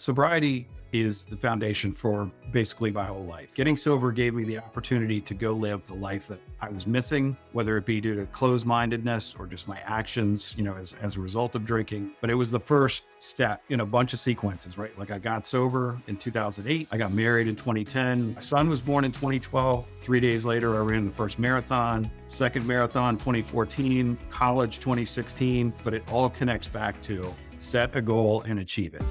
Sobriety is the foundation for basically my whole life. Getting sober gave me the opportunity to go live the life that I was missing, whether it be due to closed-mindedness or just my actions, as a result of drinking. But it was the first step in a bunch of sequences, right? Like I got sober in 2008. I got married in 2010. My son was born in 2012. 3 days later, I ran the first marathon, second marathon, 2014, college, 2016. But it all connects back to set a goal and achieve it.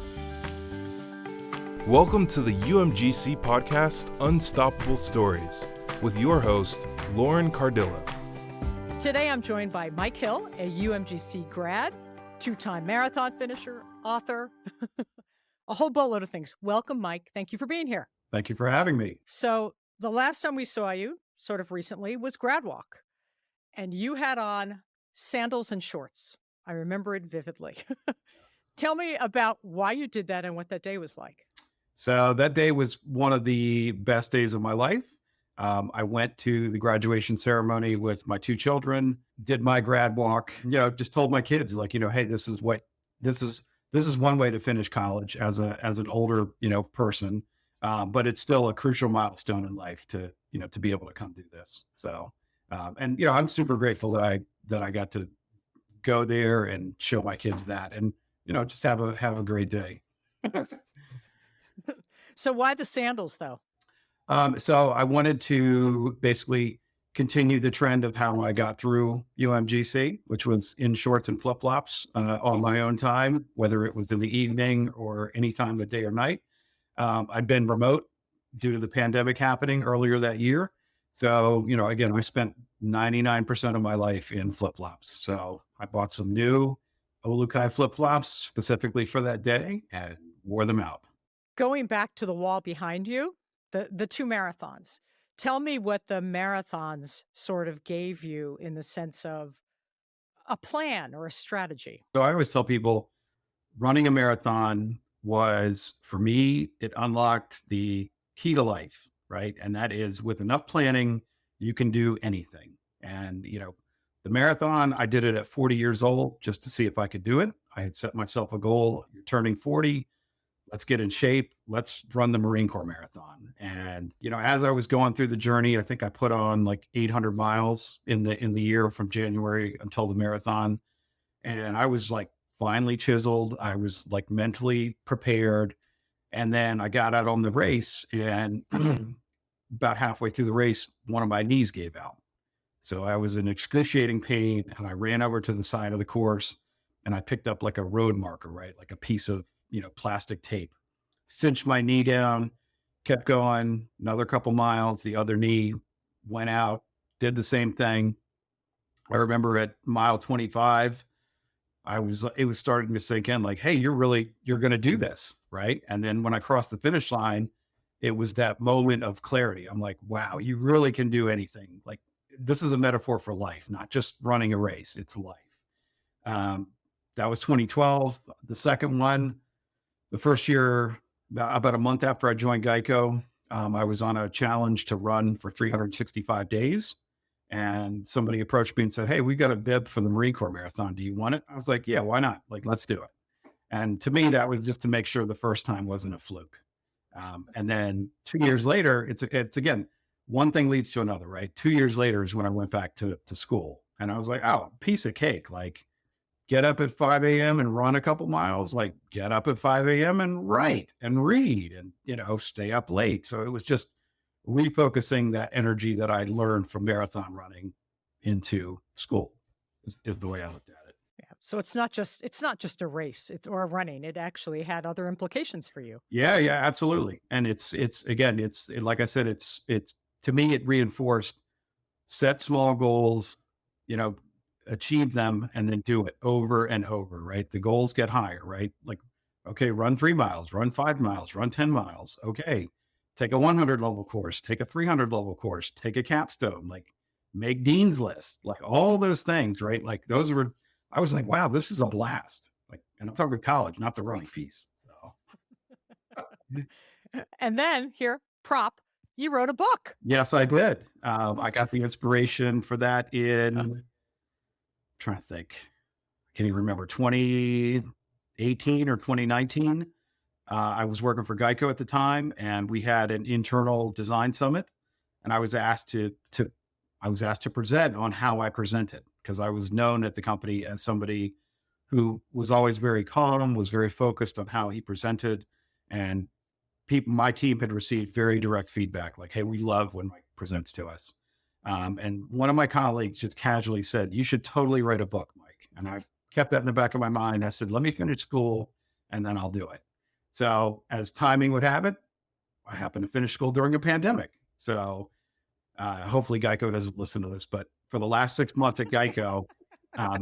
Welcome to the UMGC Podcast, Unstoppable Stories, with your host, Lauren Cardillo. Today, I'm joined by Mike Hill, a UMGC grad, two-time marathon finisher, author, a whole boatload of things. Welcome, Mike. Thank you for being here. Thank you for having me. So the last time we saw you, sort of recently, was Grad Walk, and you had on sandals and shorts. I remember it vividly. Tell me about why you did that and what that day was like. So that day was one of the best days of my life. I went to the graduation ceremony with my two children, did my grad walk, just told my kids hey, this is one way to finish college as an older, person. But it's still a crucial milestone in life to be able to come do this. So, I'm super grateful that I got to go there and show my kids that and, just have a great day. So why the sandals, though? So I wanted to basically continue the trend of how I got through UMGC, which was in shorts and flip-flops on my own time, whether it was in the evening or any time of day or night. I've been remote due to the pandemic happening earlier that year. So, again, I spent 99% of my life in flip-flops. So I bought some new Olukai flip-flops specifically for that day and wore them out. Going back to the wall behind you, the two marathons, tell me what the marathons sort of gave you in the sense of a plan or a strategy. So I always tell people running a marathon was, for me, it unlocked the key to life, right? And that is with enough planning, you can do anything. And, the marathon, I did it at 40 years old just to see if I could do it. I had set myself a goal. You're turning 40. Let's get in shape. Let's run the Marine Corps Marathon. And, as I was going through the journey, I think I put on like 800 miles in the year from January until the marathon. And I was like finely chiseled. I was like mentally prepared. And then I got out on the race and about halfway through the race, one of my knees gave out. So I was in excruciating pain and I ran over to the side of the course and I picked up like a road marker, right? Like a piece of, plastic tape, cinched my knee down, kept going another couple miles. The other knee went out, did the same thing. I remember at mile 25, it was starting to sink in like, hey, you're going to do this. Right. And then when I crossed the finish line, it was that moment of clarity. I'm like, wow, you really can do anything. Like this is a metaphor for life, not just running a race. It's life. That was 2012. The second one, the first year, about a month after I joined Geico, I was on a challenge to run for 365 days. And somebody approached me and said, hey, we got a bib for the Marine Corps Marathon. Do you want it? I was like, yeah, why not? Like, let's do it. And to me, that was just to make sure the first time wasn't a fluke. And then 2 years later, it's again, one thing leads to another, right? 2 years later is when I went back to school. And I was like, oh, piece of cake. Like, get up at 5 a.m. and run a couple miles, like get up at 5 a.m. and write and read and, stay up late. So it was just refocusing that energy that I learned from marathon running into school is the way I looked at it. Yeah. So it's not just a race or running. It actually had other implications for you. Yeah, absolutely. And it's like I said, it's to me, it reinforced set small goals, achieve them and then do it over and over, right? The goals get higher, right? Like, okay, run 3 miles, run 5 miles, run 10 miles. Okay. Take a 100 level course, take a 300 level course, take a capstone, like make Dean's List, like all those things, right? Like I was like, wow, this is a blast. Like, and I'm talking college, not the running piece. So. And then you wrote a book. Yes, I did. I got the inspiration for that in, trying to think, I can't even remember, 2018 or 2019. I was working for Geico at the time, and we had an internal design summit, and I was asked to present on how I presented, because I was known at the company as somebody who was always very calm, was very focused on how he presented, and my team had received very direct feedback, like, "Hey, we love when Mike presents to us." And one of my colleagues just casually said, "You should totally write a book, Mike." And I've kept that in the back of my mind. I said, "Let me finish school and then I'll do it." So as timing would have it, I happened to finish school during a pandemic. So hopefully Geico doesn't listen to this, but for the last 6 months at Geico,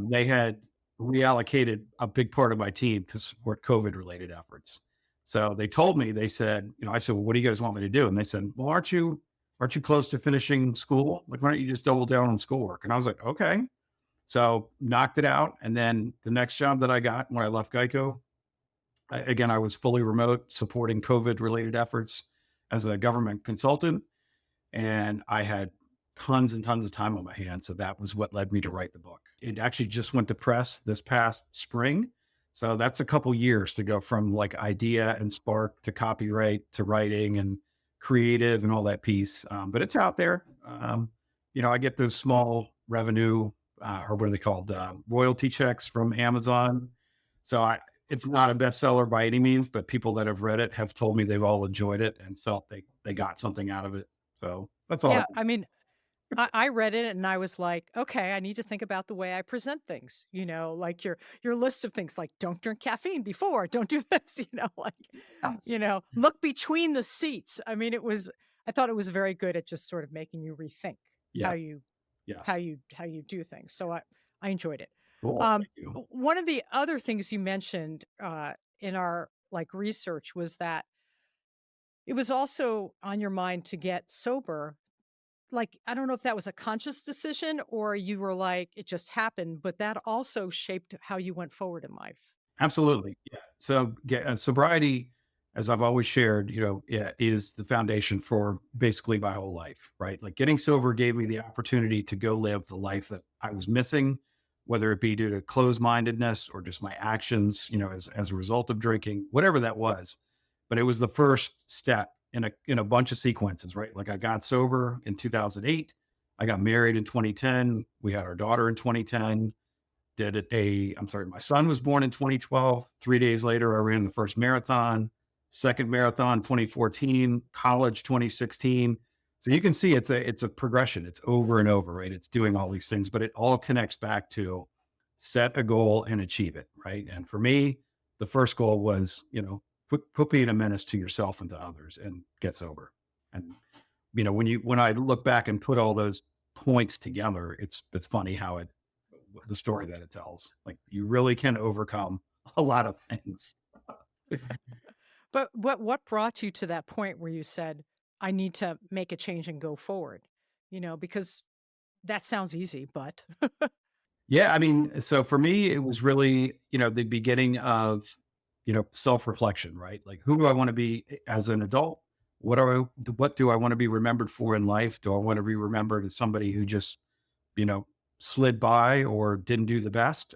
they had reallocated a big part of my team to support COVID related efforts. So they told me, they said, I said, "Well, what do you guys want me to do?" And they said, "Well, aren't you close to finishing school? Like, why don't you just double down on schoolwork?" And I was like, "Okay." So knocked it out. And then the next job that I got when I left Geico, again, I was fully remote supporting COVID related efforts as a government consultant. And I had tons and tons of time on my hands. So that was what led me to write the book. It actually just went to press this past spring. So that's a couple years to go from like idea and spark to copyright to writing and creative and all that piece. But it's out there. I get those small revenue, or what are they called? Royalty checks from Amazon. So it's not a bestseller by any means, but people that have read it have told me they've all enjoyed it and felt they got something out of it. So that's all. Yeah, I mean, I read it and I was like, okay, I need to think about the way I present things, like your list of things, like don't drink caffeine before, don't do this, Yes. look between the seats. I mean, I thought it was very good at just sort of making you rethink how Yeah. you Yes. how you do things. So I enjoyed it. Cool. Um, Thank you. One of the other things you mentioned in our like research was that it was also on your mind to get sober. Like, I don't know if that was a conscious decision or you were like, it just happened, but that also shaped how you went forward in life. Absolutely. Yeah. So sobriety, as I've always shared, yeah, is the foundation for basically my whole life, right? Like getting sober gave me the opportunity to go live the life that I was missing, whether it be due to closed mindedness or just my actions, as a result of drinking, whatever that was. But it was the first step in a bunch of sequences, right? Like I got sober in 2008. I got married in 2010. We had our daughter in 2010. My son was born in 2012. 3 days later, I ran the first marathon, second marathon, 2014, college, 2016. So you can see it's a progression. It's over and over, right? It's doing all these things, but it all connects back to set a goal and achieve it, right? And for me, the first goal was, quit being a menace to yourself and to others and get sober. And, when I look back and put all those points together, it's funny how the story that it tells. Like you really can overcome a lot of things. But what brought you to that point where you said, I need to make a change and go forward? Because that sounds easy, but Yeah, I mean, so for me, it was really, the beginning of, self-reflection, right? Like, who do I want to be as an adult? What do I want to be remembered for in life? Do I want to be remembered as somebody who just, you know, slid by or didn't do the best?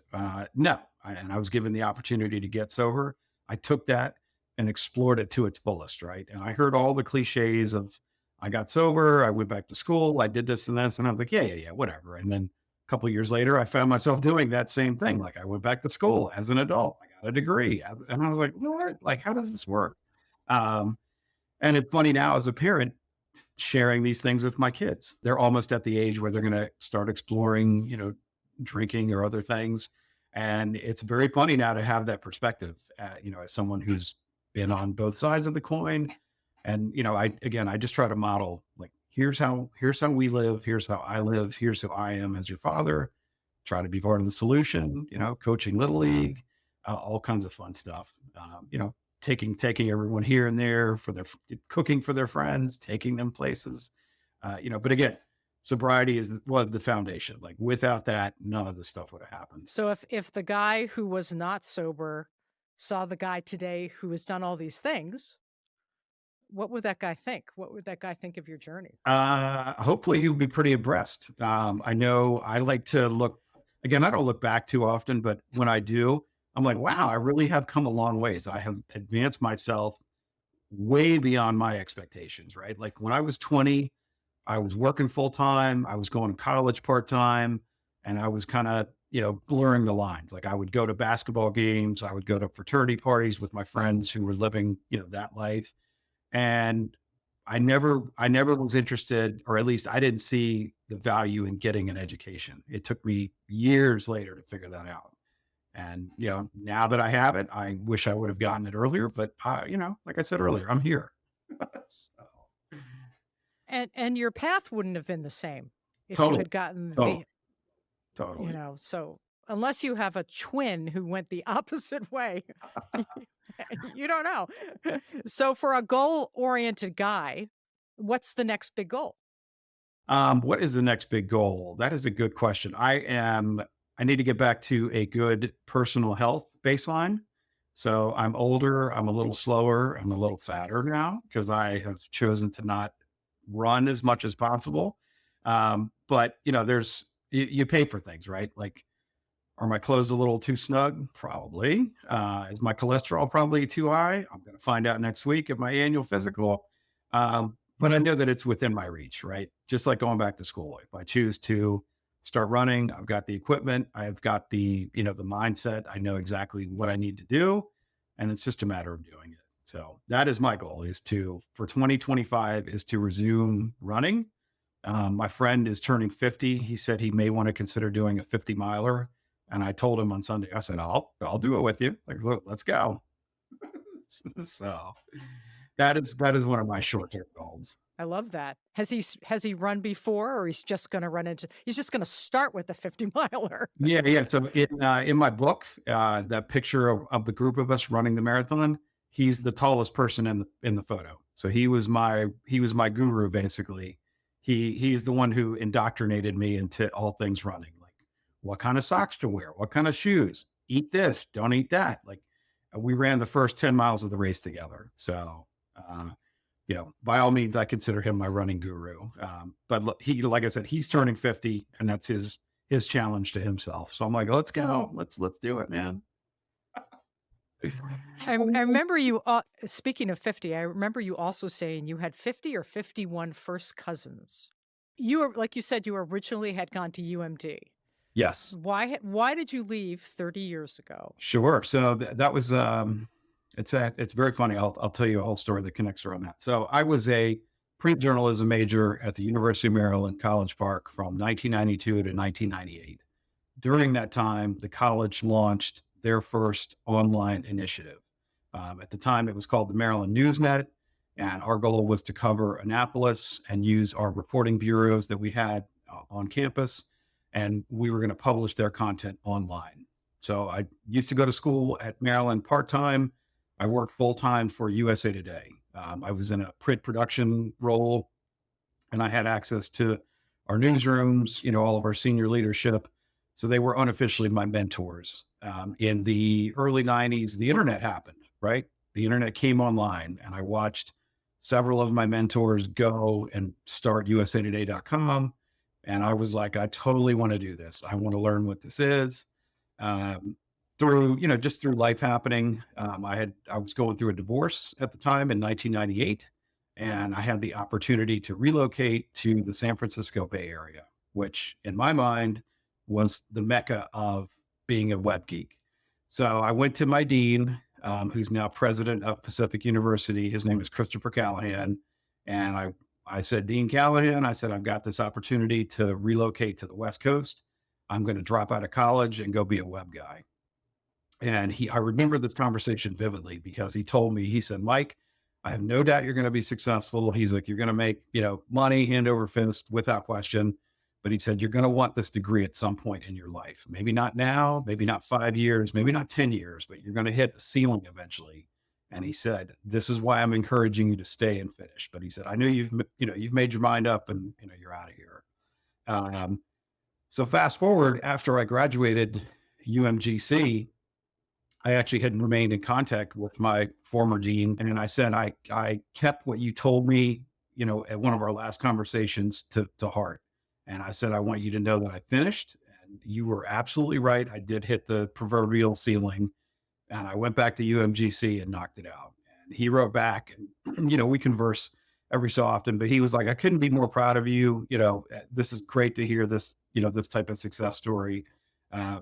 No. And I was given the opportunity to get sober. I took that and explored it to its fullest, right? And I heard all the cliches of, I got sober, I went back to school, I did this and that, and I was like, yeah, whatever. And then a couple of years later, I found myself doing that same thing. Like I went back to school as an adult, I got a degree, and I was like, what? Like, how does this work? Um, and it's funny now as a parent sharing these things with my kids. They're almost at the age where they're going to start exploring, drinking or other things. And it's very funny now to have that perspective, as someone who's been on both sides of the coin. And, I just try to model like, here's how we live. Here's how I live. Here's who I am as your father. Try to be part of the solution, coaching little league, all kinds of fun stuff. Taking everyone here and there for their cooking for their friends, taking them places, but again, sobriety was the foundation. Like without that, none of this stuff would have happened. so if the guy who was not sober saw the guy today who has done all these things, what would that guy think? What would that guy think of your journey? Hopefully he would be pretty impressed. I know I like to look, again, I don't look back too often, but when I do, I'm like, wow, I really have come a long ways. I have advanced myself way beyond my expectations, right? Like when I was 20, I was working full time, I was going to college part time, and I was kind of, blurring the lines. Like I would go to basketball games, I would go to fraternity parties with my friends who were living, that life. And I never was interested, or at least I didn't see the value in getting an education. It took me years later to figure that out. And, now that I have it, I wish I would have gotten it earlier, but like I said earlier, I'm here. So, And your path wouldn't have been the same if you totally, had gotten totally, the, totally. so unless you have a twin who went the opposite way, you don't know. So for a goal-oriented guy, what's the next big goal? What is the next big goal? That is a good question. I need to get back to a good personal health baseline. So I'm older, I'm a little slower, I'm a little fatter now because I have chosen to not run as much as possible. But you pay for things, right? Like, are my clothes a little too snug? Probably. Is my cholesterol probably too high? I'm going to find out next week at my annual physical. But I know that it's within my reach, right? Just like going back to school. If I choose to start running, I've got the equipment, I've got the mindset, I know exactly what I need to do. And it's just a matter of doing it. So that is my goal for 2025 is to resume running. My friend is turning 50. He said he may want to consider doing a 50 miler. And I told him on Sunday, I said, I'll do it with you. Like, look, let's go. So that is one of my short-term goals. I love that. Has he run before, or he's just going to start with the 50 miler? Yeah. So in my book, that picture of the group of us running the marathon, he's the tallest person in the photo. So he was my guru basically. He's the one who indoctrinated me into all things running. Like what kind of socks to wear, what kind of shoes, eat this, don't eat that. Like we ran the first 10 miles of the race together. So by all means, I consider him my running guru. But like I said, he's turning 50 and that's his challenge to himself. So I'm like, let's go. Let's do it, man. I remember you, speaking of 50, I remember you also saying you had 50 or 51 first cousins. You were, like you said, you originally had gone to UMD. Yes. Why did you leave 30 years ago? Sure. So that was, it's very funny. I'll tell you a whole story that connects around that. So I was a print journalism major at the University of Maryland, College Park from 1992 to 1998. During that time, the college launched their first online initiative. At the time, it was called the Maryland NewsNet, and our goal was to cover Annapolis and use our reporting bureaus that we had on campus, and we were going to publish their content online. So I used to go to school at Maryland part-time. I worked full-time for USA Today. I was in a print production role, and I had access to our newsrooms, all of our senior leadership. So they were unofficially my mentors. In the early 90s, the internet happened, right? The internet came online, and I watched several of my mentors go and start usatoday.com. And I was like, I totally want to do this. I want to learn what this is. Just through life happening. I was going through a divorce at the time in 1998, and I had the opportunity to relocate to the San Francisco Bay Area, which in my mind was the mecca of being a web geek. So I went to my dean, who's now president of Pacific University. His name is Christopher Callahan. And I said, Dean Callahan, I said, I've got this opportunity to relocate to the West Coast. I'm going to drop out of college and go be a web guy. And I remember this conversation vividly because he told me, he said, Mike, I have no doubt you're going to be successful. He's like, you're going to make, money hand over fist without question. But he said, you're going to want this degree at some point in your life. Maybe not now, maybe not 5 years, maybe not 10 years, but you're going to hit a ceiling eventually. And he said, this is why I'm encouraging you to stay and finish. But he said, I know you've made your mind up and, you're out of here. So fast forward, after I graduated UMGC, I actually had remained in contact with my former dean. And I said, I kept what you told me, at one of our last conversations to heart. And I said, I want you to know that I finished. And you were absolutely right. I did hit the proverbial ceiling. And I went back to UMGC and knocked it out. And he wrote back, and, we converse every so often, but he was like, I couldn't be more proud of you. This is great to hear this, this type of success story.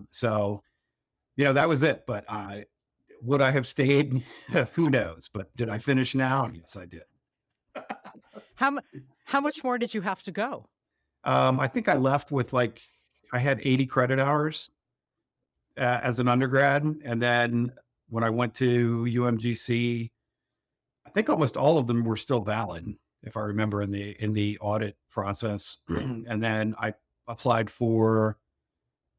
So, that was it. But would I have stayed? Who knows? But did I finish now? Yes, I did. How how much more did you have to go? I think I left with I had 80 credit hours as an undergrad. And then when I went to UMGC, I think almost all of them were still valid, if I remember in the audit process. And then I applied for,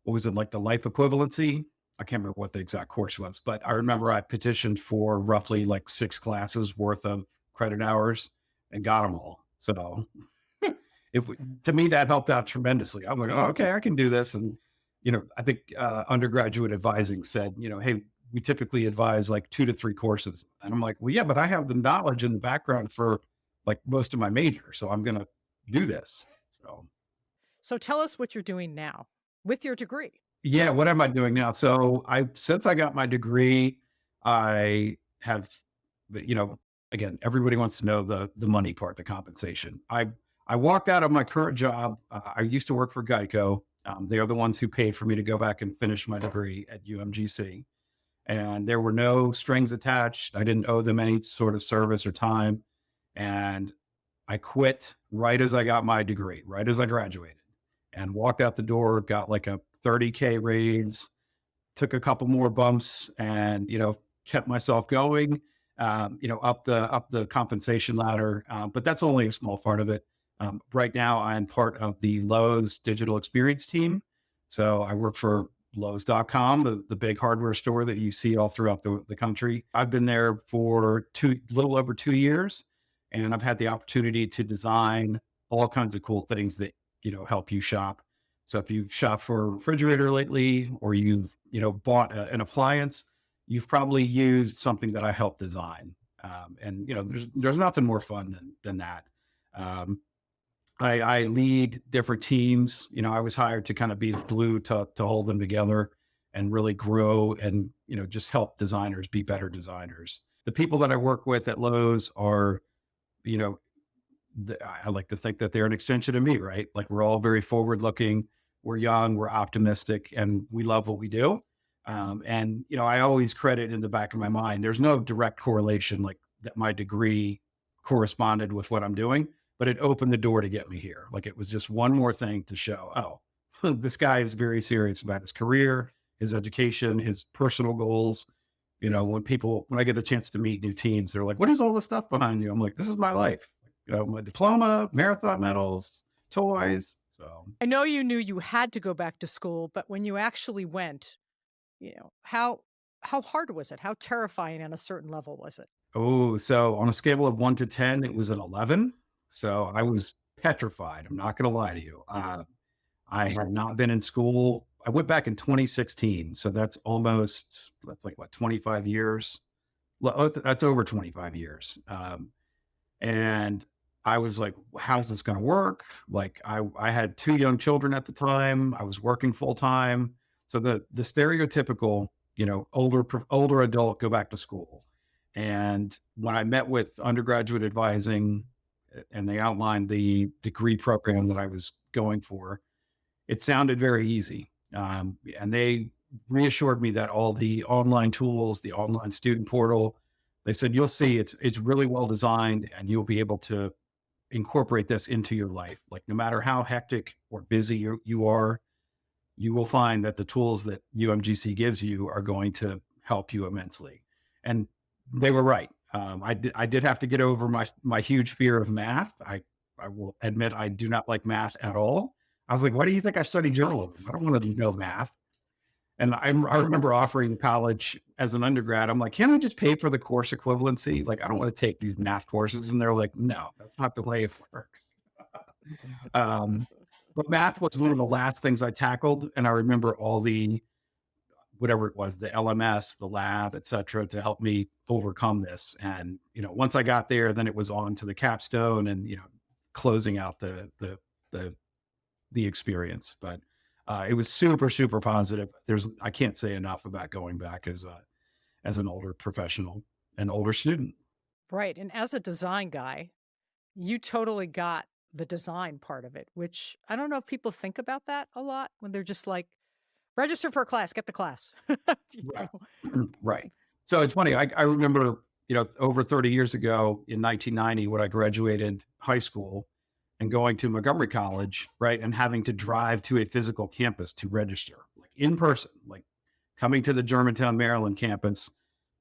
what was it, like the life equivalency? I can't remember what the exact course was, but I remember I petitioned for roughly like 6 classes worth of credit hours and got them all. So to me, that helped out tremendously. I'm like, oh, okay, I can do this. And, I think undergraduate advising said, hey, we typically advise like 2 to 3 courses. And I'm like, well, yeah, but I have the knowledge and the background for like most of my major. So I'm going to do this. So tell us what you're doing now with your degree. Yeah, what am I doing now? So since I got my degree, I have, again, everybody wants to know the money part, the compensation. I walked out of my current job. I used to work for Geico. They are the ones who paid for me to go back and finish my degree at UMGC. And there were no strings attached. I didn't owe them any sort of service or time. And I quit right as I got my degree, right as I graduated, and walked out the door, got like a 30K raise, took a couple more bumps, and, kept myself going, up the compensation ladder. But that's only a small part of it. Right now, I'm part of the Lowe's digital experience team. So I work for Lowe's.com, the big hardware store that you see all throughout the country. I've been there for little over 2 years, and I've had the opportunity to design all kinds of cool things that, help you shop. So if you've shopped for a refrigerator lately, or you've, bought an appliance, you've probably used something that I helped design. And, there's nothing more fun than that. I lead different teams. I was hired to kind of be the glue to hold them together and really grow and, just help designers be better designers. The people that I work with at Lowe's are, I like to think that they're an extension of me, right? Like, we're all very forward looking, we're young, we're optimistic, and we love what we do. And, I always credit in the back of my mind, there's no direct correlation like that my degree corresponded with what I'm doing, but it opened the door to get me here. Like, it was just one more thing to show, oh, this guy is very serious about his career, his education, his personal goals. When I get a chance to meet new teams, they're like, what is all this stuff behind you? I'm like, this is my life. My diploma, marathon medals, toys. So I know you knew you had to go back to school, but when you actually went, how hard was it? How terrifying on a certain level was it? Oh, so on a scale of 1 to 10, it was an 11. So I was petrified. I'm not going to lie to you. I had not been in school. I went back in 2016. So that's like what, 25 years? That's over 25 years. And I was like, how's this going to work? Like, I had 2 young children at the time. I was working full time. So the stereotypical, older adult, go back to school. And when I met with undergraduate advising and they outlined the degree program that I was going for, it sounded very easy. And they reassured me that all the online tools, the online student portal, they said, you'll see it's really well designed and you'll be able to incorporate this into your life. Like, no matter how hectic or busy you are, you will find that the tools that UMGC gives you are going to help you immensely. And they were right. I did have to get over my huge fear of math. I will admit I do not like math at all. I was like, why do you think I study journalism? I don't want to know math. And I remember offering college as an undergrad. I'm like, can't I just pay for the course equivalency? Like, I don't want to take these math courses. And they're like, no, that's not the way it works. But math was one of the last things I tackled. And I remember all the, whatever it was, the LMS, the lab, et cetera, to help me overcome this. And, once I got there, then it was on to the capstone and, closing out the experience. But it was super, super positive. I can't say enough about going back as as an older professional, an older student. Right. And as a design guy, you totally got the design part of it, which I don't know if people think about that a lot when they're just like, register for a class, get the class. You Right. know? Right. So it's funny. I remember, over 30 years ago in 1990, when I graduated high school and going to Montgomery College, right, and having to drive to a physical campus to register, like in person, like coming to the Germantown, Maryland campus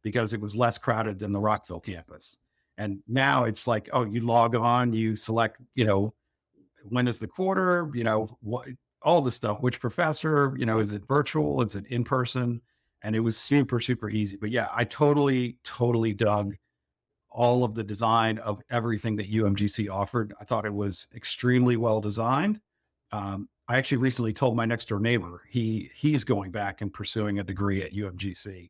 because it was less crowded than the Rockville campus. And now it's like, oh, you log on, you select, when is the quarter, what, all the stuff, which professor, is it virtual? Is it in person? And it was super, super easy. But yeah, I totally, totally dug all of the design of everything that UMGC offered. I thought it was extremely well designed. I actually recently told my next door neighbor he's going back and pursuing a degree at UMGC.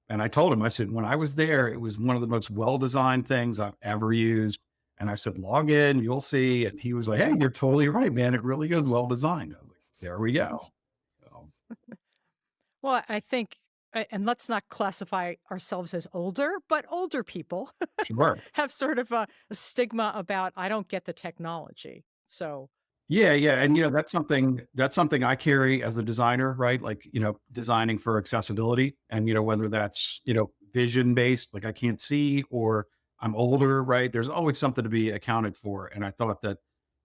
And I told him, I said, when I was there, it was one of the most well-designed things I've ever used. And I said, log in, you'll see. And he was like, hey, you're totally right, man. It really is well-designed. I was like, there we go. So, Well, I think, and let's not classify ourselves as older, but older people sure. have sort of a stigma about, I don't get the technology. So, Yeah, yeah. And that's something I carry as a designer, right? Like, designing for accessibility and, whether that's, vision based, like I can't see, or I'm older, right? There's always something to be accounted for. And I thought that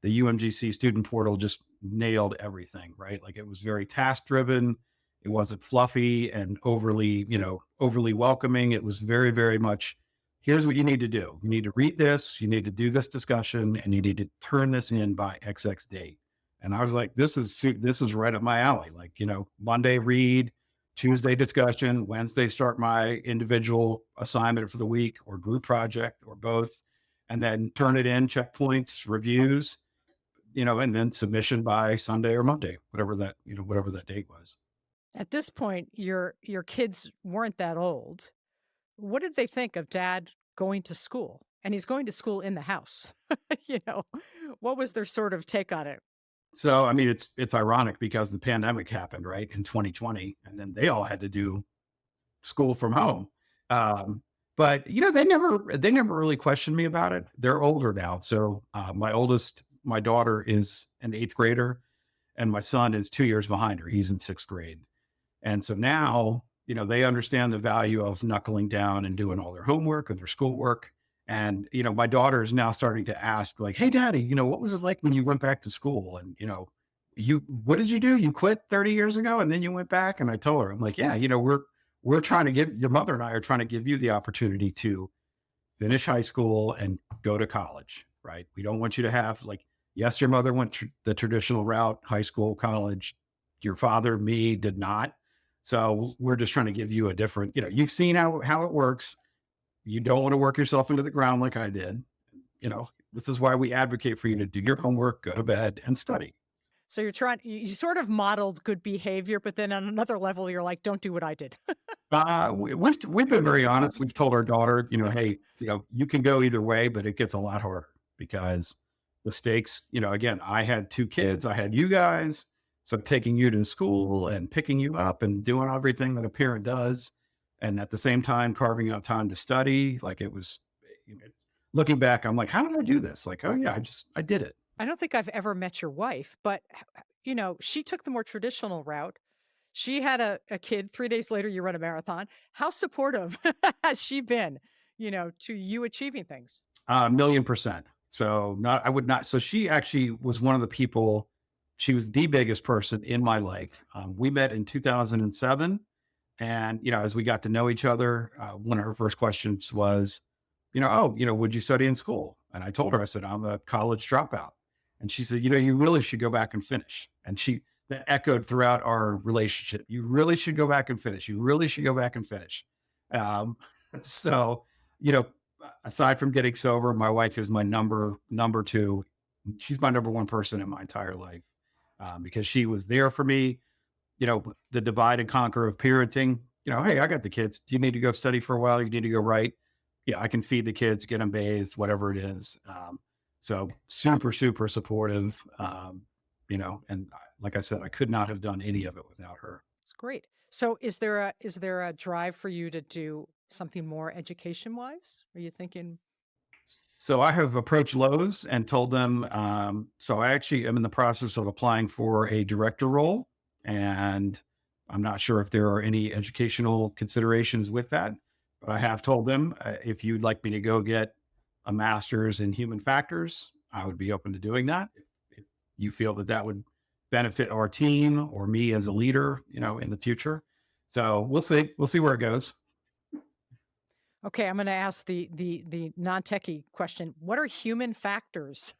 the UMGC student portal just nailed everything, right? Like it was very task driven. It wasn't fluffy and overly welcoming. It was very, very much, here's what you need to do. You need to read this, you need to do this discussion, and you need to turn this in by XX date. And I was like, this is right up my alley. Like, Monday read, Tuesday discussion, Wednesday start my individual assignment for the week or group project or both, and then turn it in, checkpoints, reviews, and then submission by Sunday or Monday, whatever that date was. at this point, your kids weren't that old. What did they think of dad going to school? And he's going to school in the house. you know, what was their sort of take on it? So, I mean, it's ironic because the pandemic happened, right, in 2020, and then they all had to do school from home. Um, but they never really questioned me about it. They're older now, so my daughter is an eighth grader, and my son is 2 years behind her. He's in sixth grade, and so now they understand the value of knuckling down and doing all their homework and their schoolwork. And my daughter is now starting to ask, like, "Hey, Daddy, what was it like when you went back to school? And you what did you do? You quit 30 years ago, and then you went back?" And I told her, I'm like, "Yeah, we're trying to give your mother and I are trying to give you the opportunity to finish high school and go to college, right? We don't want you to have like, yes, your mother went the traditional route, high school, college. Your father, me, did not. So we're just trying to give you a different, you've seen how it works. You don't want to work yourself into the ground like I did. This is why we advocate for you to do your homework, go to bed, and study." So you sort of modeled good behavior, but then on another level, you're like, don't do what I did. We've been very honest. We've told our daughter, hey, you can go either way, but it gets a lot harder because the stakes, again, I had two kids, I had you guys. So taking you to school and picking you up and doing everything that a parent does. And at the same time, carving out time to study. Like it was, you know, looking back, I'm like, how did I do this? Like, oh yeah, I did it. I don't think I've ever met your wife, but she took the more traditional route. She had a kid. 3 days later, you run a marathon. How supportive has she been, to you achieving things? 1,000,000%. So I would not. So she actually was one of the people. She was the biggest person in my life. We met in 2007. And, as we got to know each other, one of her first questions was, would you study in school? And I told her, I said, I'm a college dropout. And she said, you really should go back and finish. And that echoed throughout our relationship. You really should go back and finish. You really should go back and finish. So, you know, aside from getting sober, my wife is my number two. She's my number one person in my entire life, because she was there for me. The divide and conquer of parenting. Hey, I got the kids. Do you need to go study for a while? You need to go write. Yeah, I can feed the kids, get them bathed, whatever it is. So super, super supportive. And like I said, I could not have done any of it without her. It's great. So is there a drive for you to do something more education wise? Are you thinking So I have approached Lowe's and told them, so I actually am in the process of applying for a director role. And I'm not sure if there are any educational considerations with that, but I have told them if you'd like me to go get a master's in human factors, I would be open to doing that. If you feel that that would benefit our team or me as a leader, in the future. So we'll see. We'll see where it goes. okay, I'm going to ask the non-techie question. What are human factors?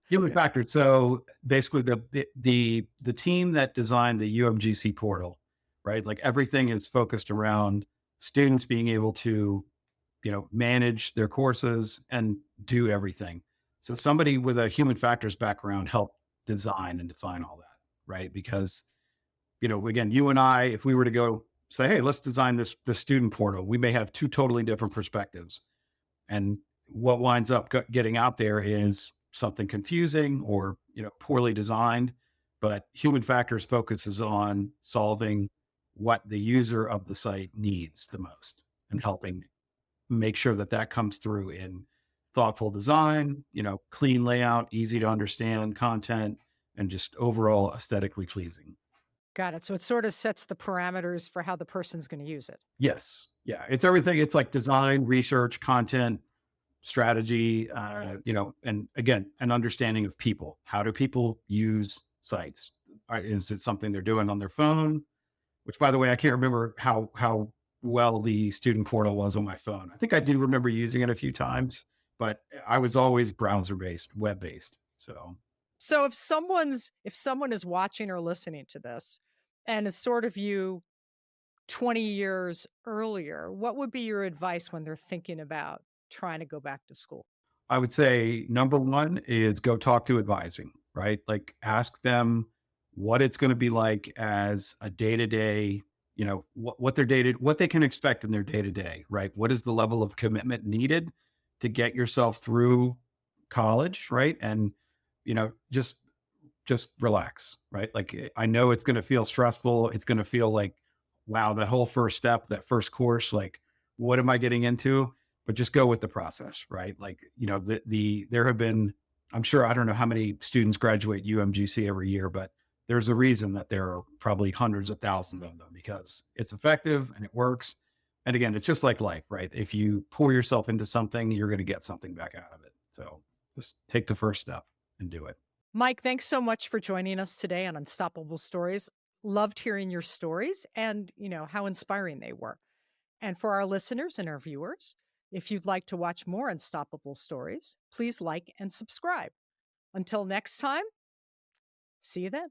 Human factor. So basically, the team that designed the UMGC portal, right? Like everything is focused around students being able to, manage their courses and do everything. So somebody with a human factors background helped design and define all that, right? Because again, you and I, if we were to go say, hey, let's design the student portal, we may have two totally different perspectives. And what winds up getting out there is something confusing or poorly designed. But human factors focuses on solving what the user of the site needs the most and helping make sure that that comes through in thoughtful design, clean layout, easy to understand content, and just overall aesthetically pleasing. Got it. So it sort of sets the parameters for how the person's going to use it. Yes. Yeah. It's everything. It's like design, research, content, strategy, and again, an understanding of people. How do people use sites? Is it something they're doing on their phone? Which, by the way, I can't remember how well the student portal was on my phone. I think I do remember using it a few times, but I was always browser based, web based. So So if someone is watching or listening to this and is sort of you 20 years earlier, what would be your advice when they're thinking about trying to go back to school? I would say number one is go talk to advising, right? Like ask them what it's going to be like as a day to day, what their what they can expect in their day to day, right? What is the level of commitment needed to get yourself through college, right? And, just relax, right? Like I know it's going to feel stressful. It's going to feel like, wow, that whole first step, that first course, like, what am I getting into? But just go with the process, right? Like, there have been, I'm sure, I don't know how many students graduate UMGC every year, but there's a reason that there are probably hundreds of thousands of them because it's effective and it works. And again, it's just like life, right? If you pour yourself into something, you're going to get something back out of it. So just take the first step and do it. Mike, thanks so much for joining us today on Unstoppable Stories. Loved hearing your stories and, how inspiring they were. And for our listeners and our viewers, if you'd like to watch more Unstoppable Stories, please like and subscribe. Until next time, see you then.